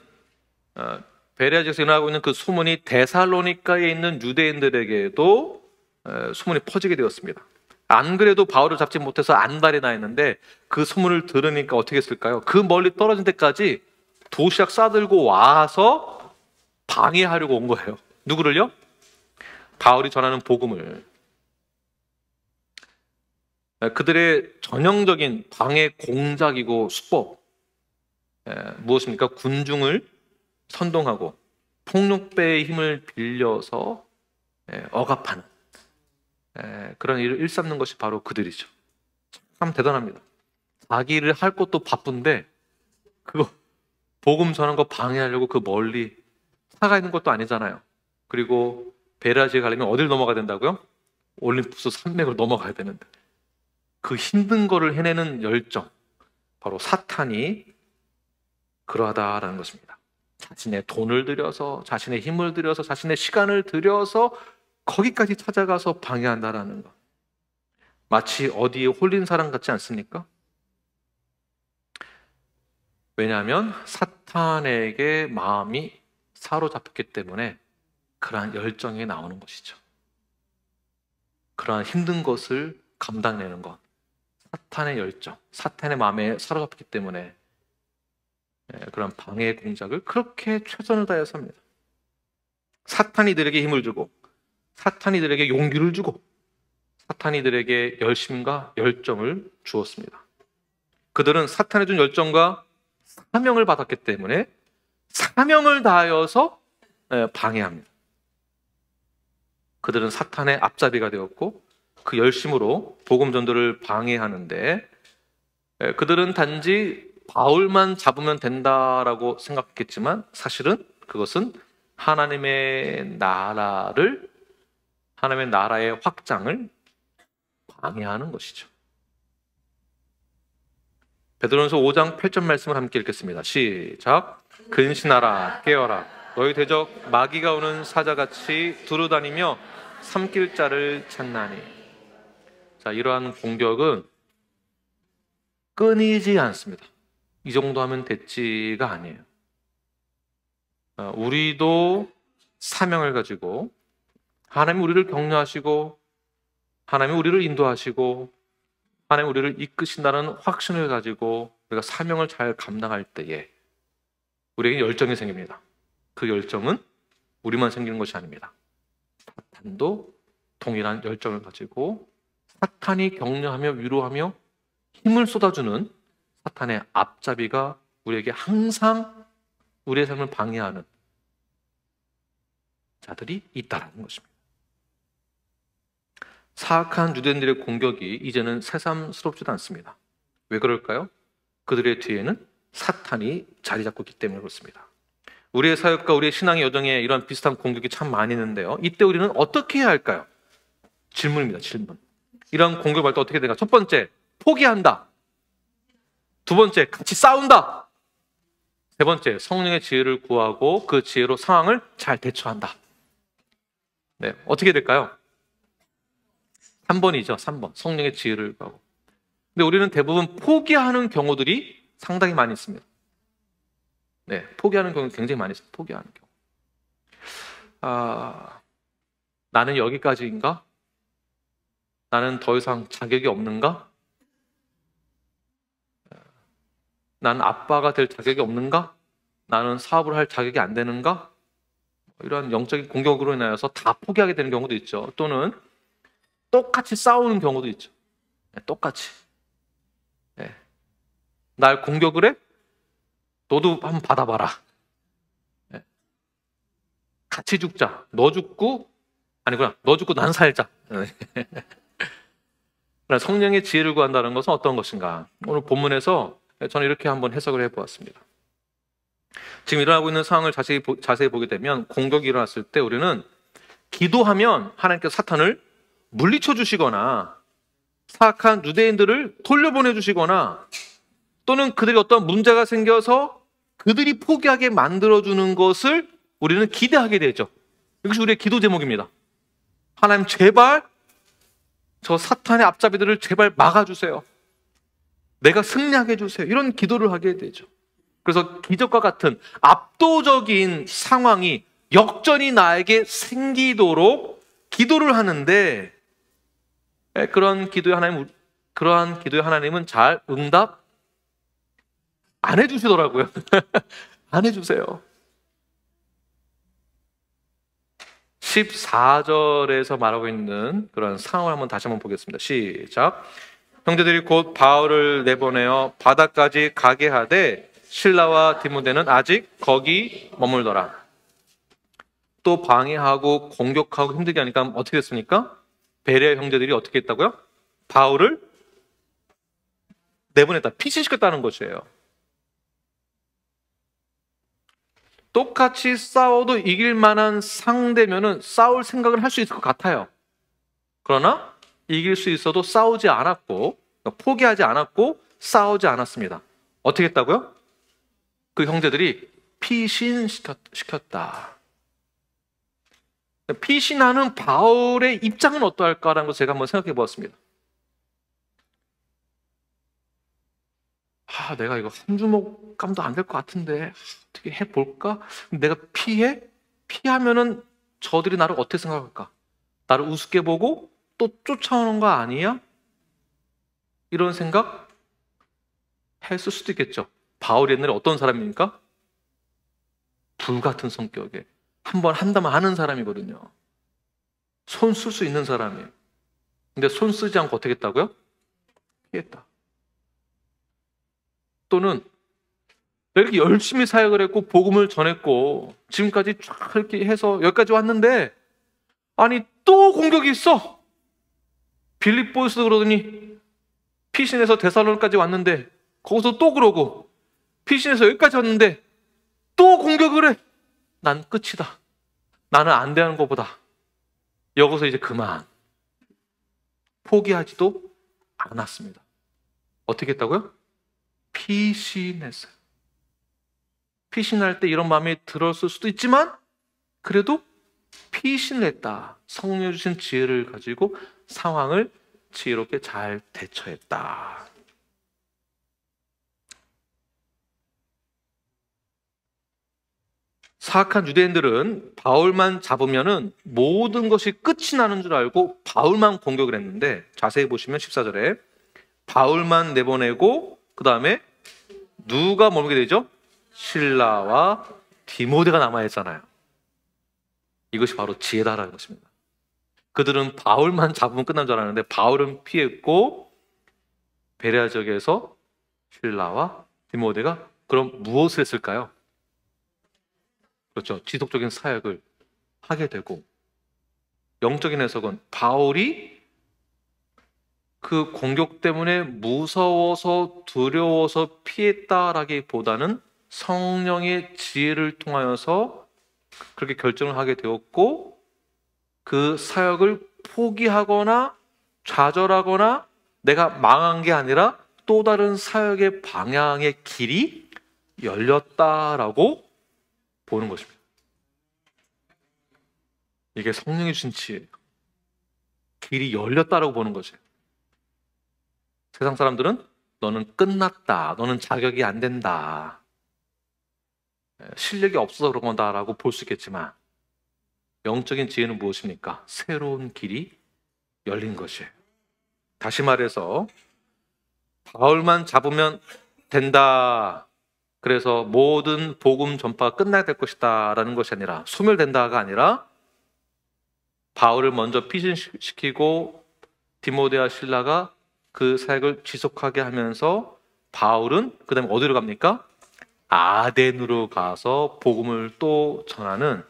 베레아 지역에서 일어나고 있는 그 소문이 데살로니가에 있는 유대인들에게도 소문이 퍼지게 되었습니다. 안 그래도 바울을 잡지 못해서 안달이 나 있는데 그 소문을 들으니까 어떻게 했을까요? 그 멀리 떨어진 데까지 도시락 싸들고 와서 방해하려고 온 거예요. 누구를요? 바울이 전하는 복음을. 그들의 전형적인 방해 공작이고 수법, 무엇입니까? 군중을 선동하고 폭력배의 힘을 빌려서 억압하는 그런 일을 일삼는 것이 바로 그들이죠. 참 대단합니다. 자기 일을 할 것도 바쁜데 그거 복음 전하는 거 방해하려고 그 멀리 차가 있는 것도 아니잖아요. 그리고 베레아지에 가려면 어디를 넘어가야 된다고요? 올림푸스 산맥을 넘어가야 되는데 그 힘든 거를 해내는 열정, 바로 사탄이 그러하다라는 것입니다. 자신의 돈을 들여서, 자신의 힘을 들여서, 자신의 시간을 들여서 거기까지 찾아가서 방해한다라는 것. 마치 어디에 홀린 사람 같지 않습니까? 왜냐하면 사탄에게 마음이 사로잡혔기 때문에 그러한 열정이 나오는 것이죠. 그러한 힘든 것을 감당내는 것, 사탄의 열정, 사탄의 마음에 사로잡혔기 때문에 그런 방해 공작을 그렇게 최선을 다해서 합니다. 사탄이 이들에게 힘을 주고, 사탄이 이들에게 용기를 주고, 사탄이 이들에게 열심과 열정을 주었습니다. 그들은 사탄이 준 열정과 사명을 받았기 때문에 사명을 다하여서 방해합니다. 그들은 사탄의 앞잡이가 되었고 그 열심으로 복음 전도를 방해하는데, 그들은 단지 바울만 잡으면 된다라고 생각했지만 사실은 그것은 하나님의 나라의 확장을 방해하는 것이죠. 베드로전서 5장 8절 말씀을 함께 읽겠습니다. 시작. 근신하라, 깨어라. 너희 대적 마귀가 오는 사자같이 두루다니며 삼킬 자를 찾나니. 자, 이러한 공격은 끊이지 않습니다. 이 정도 하면 됐지가 아니에요. 우리도 사명을 가지고 하나님이 우리를 격려하시고 하나님이 우리를 인도하시고 하나님이 우리를 이끄신다는 확신을 가지고 우리가 사명을 잘 감당할 때에 우리에게 열정이 생깁니다. 그 열정은 우리만 생기는 것이 아닙니다. 사탄도 동일한 열정을 가지고 사탄이 격려하며 위로하며 힘을 쏟아주는 사탄의 앞잡이가 우리에게 항상 우리의 삶을 방해하는 자들이 있다는 것입니다. 사악한 유대인들의 공격이 이제는 새삼스럽지도 않습니다. 왜 그럴까요? 그들의 뒤에는 사탄이 자리 잡고 있기 때문에 그렇습니다. 우리의 사역과 우리의 신앙의 여정에 이런 비슷한 공격이 참 많이 있는데요. 이때 우리는 어떻게 해야 할까요? 질문입니다. 질문. 이런 공격을 할 때 어떻게 될까? 첫 번째, 포기한다. 두 번째, 같이 싸운다. 세 번째, 성령의 지혜를 구하고 그 지혜로 상황을 잘 대처한다. 네, 어떻게 될까요? 3번이죠. 3번. 성령의 지혜를 구하고. 근데 우리는 대부분 포기하는 경우들이 상당히 많이 있습니다. 네, 포기하는 경우 굉장히 많이 있습니다. 포기하는 경우. 나는 여기까지인가? 나는 더 이상 자격이 없는가? 나는 아빠가 될 자격이 없는가? 나는 사업을 할 자격이 안 되는가? 이런 영적인 공격으로 인하여서 다 포기하게 되는 경우도 있죠. 또는 똑같이 싸우는 경우도 있죠. 똑같이. 네. 날 공격을 해? 너도 한번 받아봐라. 네. 같이 죽자. 너 죽고, 아니구나. 너 죽고 난 살자. 성령의 지혜를 구한다는 것은 어떤 것인가? 오늘 본문에서 저는 이렇게 한번 해석을 해보았습니다. 지금 일어나고 있는 상황을 자세히 보게 되면 공격이 일어났을 때 우리는 기도하면 하나님께서 사탄을 물리쳐 주시거나 사악한 유대인들을 돌려보내 주시거나 또는 그들이 어떤 문제가 생겨서 그들이 포기하게 만들어주는 것을 우리는 기대하게 되죠. 이것이 우리의 기도 제목입니다. 하나님 제발 저 사탄의 앞잡이들을 제발 막아주세요. 내가 승리하게 해주세요. 이런 기도를 하게 되죠. 그래서 기적과 같은 압도적인 상황이 역전이 나에게 생기도록 기도를 하는데 그러한 기도에 하나님은 잘 응답 안 해주시더라고요. 안 해주세요. 14절에서 말하고 있는 그런 상황을 다시 한번 보겠습니다. 시작. 형제들이 곧 바울을 내보내어 바다까지 가게 하되 실라와 디모데는 아직 거기 머물더라. 또 방해하고 공격하고 힘들게 하니까 어떻게 됐습니까? 베레아 형제들이 어떻게 했다고요? 바울을 내보냈다. 피신시켰다는 것이에요. 똑같이 싸워도 이길 만한 상대면은 싸울 생각을 할 수 있을 것 같아요. 그러나 이길 수 있어도 싸우지 않았고 포기하지 않았고 싸우지 않았습니다. 어떻게 했다고요? 그 형제들이 피신시켰다. 피신하는 바울의 입장은 어떠할까라는 것을 제가 한번 생각해 보았습니다. 내가 이거 한 주먹감도 안 될 것 같은데 어떻게 해볼까? 내가 피하면은 저들이 나를 어떻게 생각할까? 나를 우습게 보고 또 쫓아오는 거 아니야? 이런 생각 했을 수도 있겠죠. 바울이 옛날에 어떤 사람입니까? 불같은 성격에 한번 한다면 하는 사람이거든요. 손 쓸 수 있는 사람이에요. 근데 손 쓰지 않고 어떻게 했다고요? 피했다. 또는 이렇게 열심히 사역을 했고 복음을 전했고 지금까지 쫙 이렇게 해서 여기까지 왔는데 아니 또 공격이 있어. 빌립보에서도 그러더니 피신해서 데살로니까지 왔는데 거기서 또 그러고 피신해서 여기까지 왔는데 또 공격을 해. 난 끝이다. 나는 안 되는 것보다 여기서 이제 그만. 포기하지도 않았습니다. 어떻게 했다고요? 피신했어요. 피신할 때 이런 마음이 들었을 수도 있지만 그래도 피신을 했다. 성령 주신 지혜를 가지고 상황을 지혜롭게 잘 대처했다. 사악한 유대인들은 바울만 잡으면은 모든 것이 끝이 나는 줄 알고 바울만 공격을 했는데 자세히 보시면 14절에 바울만 내보내고 그 다음에 누가 머물게 되죠? 실라와 디모데가 남아있잖아요. 이것이 바로 지혜다라는 것입니다. 그들은 바울만 잡으면 끝난 줄 알았는데 바울은 피했고 베레아 지역에서 실라와 디모데가 그럼 무엇을 했을까요? 그렇죠. 지속적인 사역을 하게 되고 영적인 해석은 바울이 그 공격 때문에 무서워서 두려워서 피했다라기보다는 성령의 지혜를 통하여서 그렇게 결정을 하게 되었고 그 사역을 포기하거나 좌절하거나 내가 망한 게 아니라 또 다른 사역의 방향의 길이 열렸다라고 보는 것입니다. 이게 성령이 주신 지혜예요. 길이 열렸다라고 보는 거죠. 세상 사람들은 너는 끝났다. 너는 자격이 안 된다. 실력이 없어서 그런 거다라고 볼 수 있겠지만 영적인 지혜는 무엇입니까? 새로운 길이 열린 것이에요. 다시 말해서 바울만 잡으면 된다. 그래서 모든 복음 전파가 끝나야 될 것이다 라는 것이 아니라, 소멸된다가 아니라 바울을 먼저 피신시키고 디모데와 실라가 그 사역을 지속하게 하면서 바울은 그 다음에 어디로 갑니까? 아덴으로 가서 복음을 또 전하는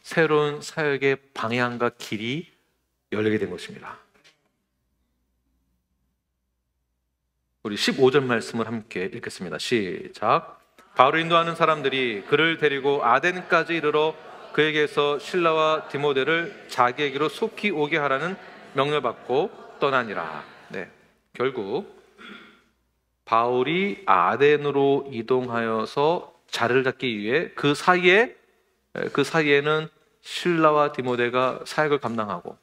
새로운 사역의 방향과 길이 열리게 된 것입니다. 우리 15절 말씀을 함께 읽겠습니다. 시작. 바울을 인도하는 사람들이 그를 데리고 아덴까지 이르러 그에게서 실라와 디모데를 자기에게로 속히 오게 하라는 명령받고 떠나니라. 네, 결국 바울이 아덴으로 이동하여서 자리를 잡기 위해 그 사이에는 실라와 디모데가 사역을 감당하고,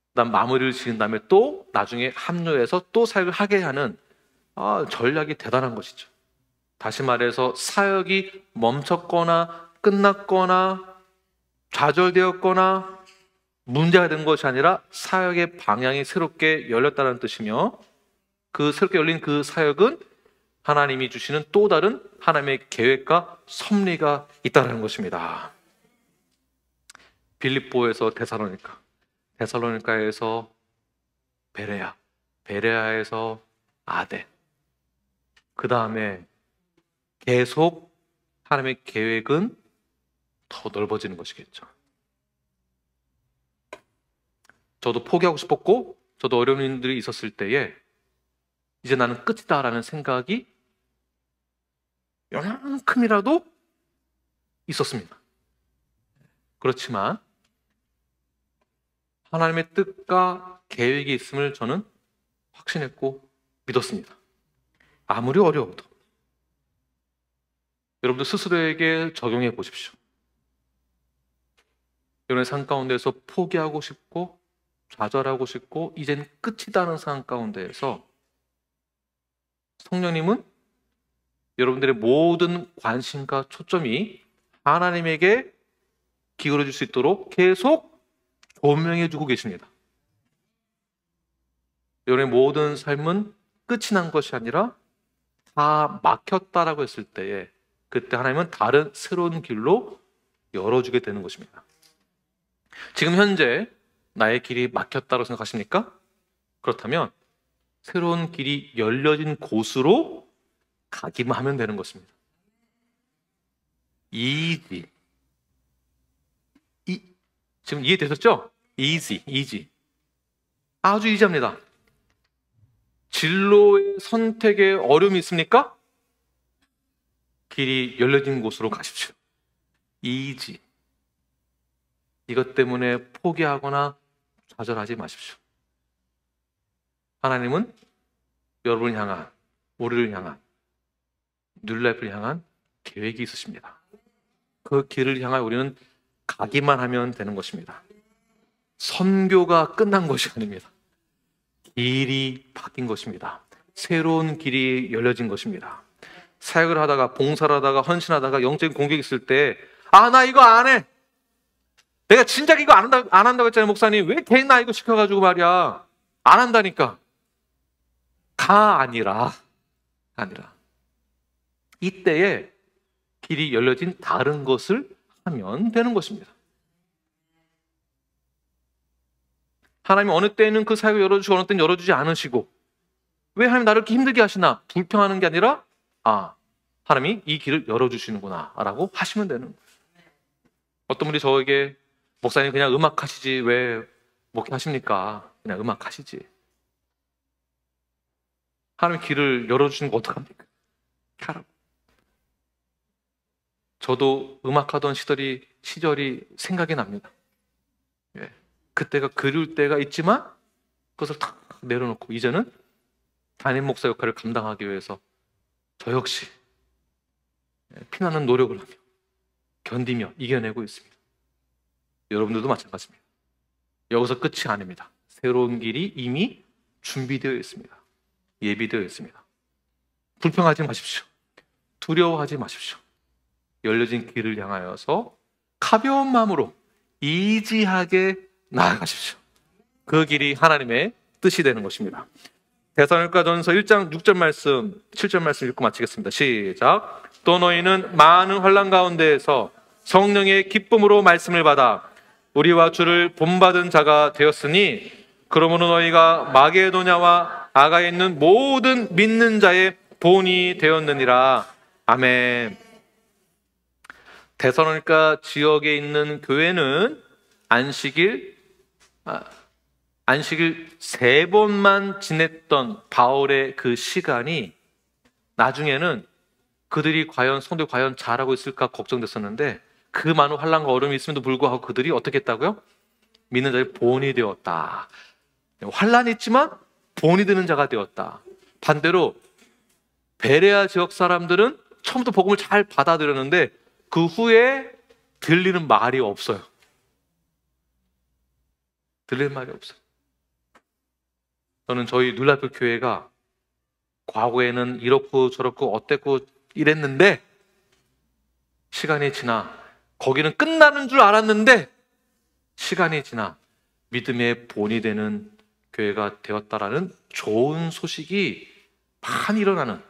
그다음 마무리를 지은 다음에 또 나중에 합류해서 또 사역을 하게 하는 전략이 대단한 것이죠. 다시 말해서 사역이 멈췄거나 끝났거나 좌절되었거나 문제가 된 것이 아니라 사역의 방향이 새롭게 열렸다는 뜻이며, 그 새롭게 열린 그 사역은 하나님이 주시는 또 다른 하나님의 계획과 섭리가 있다는 것입니다. 빌립보에서 데살로니가, 데살로니가에서 베레아, 베레아에서 아덴, 그 다음에 계속 하나님의 계획은 더 넓어지는 것이겠죠. 저도 포기하고 싶었고, 저도 어려운 일들이 있었을 때에 이제 나는 끝이다라는 생각이 요만큼이라도 있었습니다. 그렇지만 하나님의 뜻과 계획이 있음을 저는 확신했고 믿었습니다. 아무리 어려워도 여러분들 스스로에게 적용해 보십시오. 여러분의 삶 가운데서 포기하고 싶고 좌절하고 싶고 이젠 끝이다는 상황 가운데에서 성령님은 여러분들의 모든 관심과 초점이 하나님에게 기울어질 수 있도록 계속 조명해 주고 계십니다. 여러분의 모든 삶은 끝이 난 것이 아니라 다 막혔다라고 했을 때에 그때 하나님은 다른 새로운 길로 열어주게 되는 것입니다. 지금 현재 나의 길이 막혔다고 생각하십니까? 그렇다면 새로운 길이 열려진 곳으로 가기만 하면 되는 것입니다. easy. 지금 이해되셨죠? easy. 아주 이지합니다. 진로의 선택에 어려움이 있습니까? 길이 열려진 곳으로 가십시오. easy. 이것 때문에 포기하거나 좌절하지 마십시오. 하나님은 여러분을 향한, 우리를 향한, 뉴라이프를 향한 계획이 있으십니다. 그 길을 향하여 우리는 가기만 하면 되는 것입니다. 선교가 끝난 것이 아닙니다. 길이 바뀐 것입니다. 새로운 길이 열려진 것입니다. 사역을 하다가, 봉사를 하다가, 헌신하다가 영적인 공격이 있을 때 나 이거 안 해. 내가 진작 이거 안 한다고 했잖아요, 목사님. 왜 괜히 나 이거 시켜가지고 말이야. 안 한다니까. 아니라 이때에 길이 열려진 다른 것을 하면 되는 것입니다. 하나님이 어느 때는 그 사역을 열어주시고 어느 때는 열어주지 않으시고, 왜 하나님 나를 이렇게 힘들게 하시나 불평하는 게 아니라 하나님이 이 길을 열어주시는구나 라고 하시면 되는 거예요. 어떤 분이 저에게 목사님 그냥 음악 하시지 왜 목회하십니까? 그냥 음악 하시지. 하나님 길을 열어주시는 거 어떡합니까? 하라고. 저도 음악하던 시절이 생각이 납니다. 그때가 그리울 때가 있지만 그것을 다 내려놓고 이제는 담임 목사 역할을 감당하기 위해서 저 역시 피나는 노력을 하며 견디며 이겨내고 있습니다. 여러분들도 마찬가지입니다. 여기서 끝이 아닙니다. 새로운 길이 이미 준비되어 있습니다. 예비되어 있습니다. 불평하지 마십시오. 두려워하지 마십시오. 열려진 길을 향하여서 가벼운 마음으로 이지하게 나아가십시오. 그 길이 하나님의 뜻이 되는 것입니다. 데살로니가전서 1장 6절 말씀, 7절 말씀 읽고 마치겠습니다. 시작. 또 너희는 많은 환난 가운데에서 성령의 기쁨으로 말씀을 받아 우리와 주를 본받은 자가 되었으니 그러므로 너희가 마게도냐와 아가에 있는 모든 믿는 자의 본이 되었느니라. 아멘. 데살로니가 지역에 있는 교회는 안식일 3번만 지냈던 바울의 그 시간이 나중에는 그들이 과연 성도 과연 잘하고 있을까 걱정됐었는데 그 많은 환난과 어려움이 있음에도 불구하고 그들이 어떻게 했다고요? 믿는 자의 본이 되었다. 환난이 있지만 본이 되는 자가 되었다. 반대로 베레아 지역 사람들은 처음부터 복음을 잘 받아들였는데 그 후에 들리는 말이 없어요. 들리는 말이 없어요. 저는 저희 눌라프 교회가 과거에는 이렇고 저렇고 어땠고 이랬는데 시간이 지나 거기는 끝나는 줄 알았는데 시간이 지나 믿음의 본이 되는 교회가 되었다라는 좋은 소식이 많이 일어나는,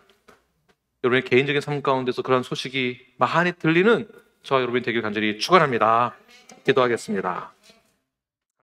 여러분의 개인적인 삶 가운데서 그런 소식이 많이 들리는 저와 여러분이 되길 간절히 축원합니다. 기도하겠습니다.